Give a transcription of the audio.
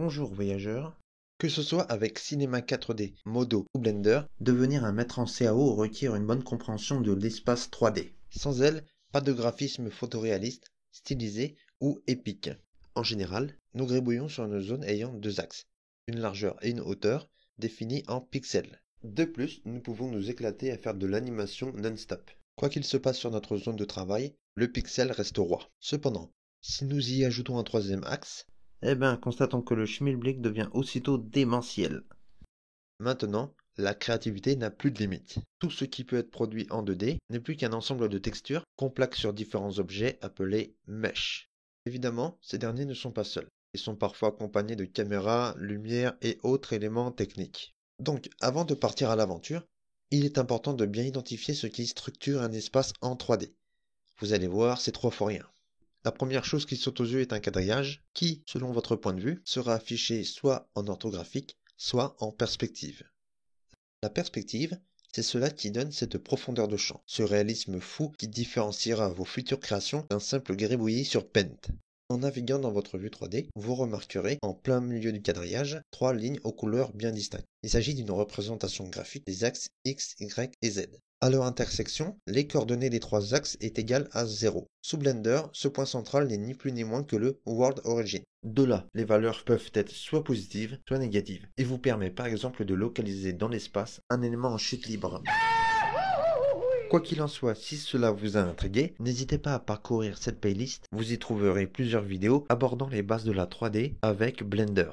Bonjour voyageurs. Que ce soit avec Cinema 4D, Modo ou Blender, devenir un maître en CAO requiert une bonne compréhension de l'espace 3D. Sans elle, pas de graphisme photoréaliste, stylisé ou épique. En général, nous gribouillons sur une zone ayant deux axes, une largeur et une hauteur, définis en pixels. De plus, nous pouvons nous éclater à faire de l'animation non-stop. Quoi qu'il se passe sur notre zone de travail, le pixel reste roi. Cependant, si nous y ajoutons un troisième axe, constatons que le schmilblick devient aussitôt démentiel. Maintenant, la créativité n'a plus de limite. Tout ce qui peut être produit en 2D n'est plus qu'un ensemble de textures qu'on plaque sur différents objets appelés mesh. Évidemment, ces derniers ne sont pas seuls. Ils sont parfois accompagnés de caméras, lumière et autres éléments techniques. Donc, avant de partir à l'aventure, il est important de bien identifier ce qui structure un espace en 3D. Vous allez voir, c'est 3 fois rien. La première chose qui saute aux yeux est un quadrillage qui, selon votre point de vue, sera affiché soit en orthographique, soit en perspective. La perspective, c'est cela qui donne cette profondeur de champ, ce réalisme fou qui différenciera vos futures créations d'un simple gribouillis sur Paint. En naviguant dans votre vue 3D, vous remarquerez, en plein milieu du quadrillage, 3 lignes aux couleurs bien distinctes. Il s'agit d'une représentation graphique des axes X, Y et Z. À leur intersection, les coordonnées des 3 axes est égale à 0. Sous Blender, ce point central n'est ni plus ni moins que le World Origin. De là, les valeurs peuvent être soit positives, soit négatives, et vous permet par exemple de localiser dans l'espace un élément en chute libre. Quoi qu'il en soit, si cela vous a intrigué, n'hésitez pas à parcourir cette playlist, vous y trouverez plusieurs vidéos abordant les bases de la 3D avec Blender.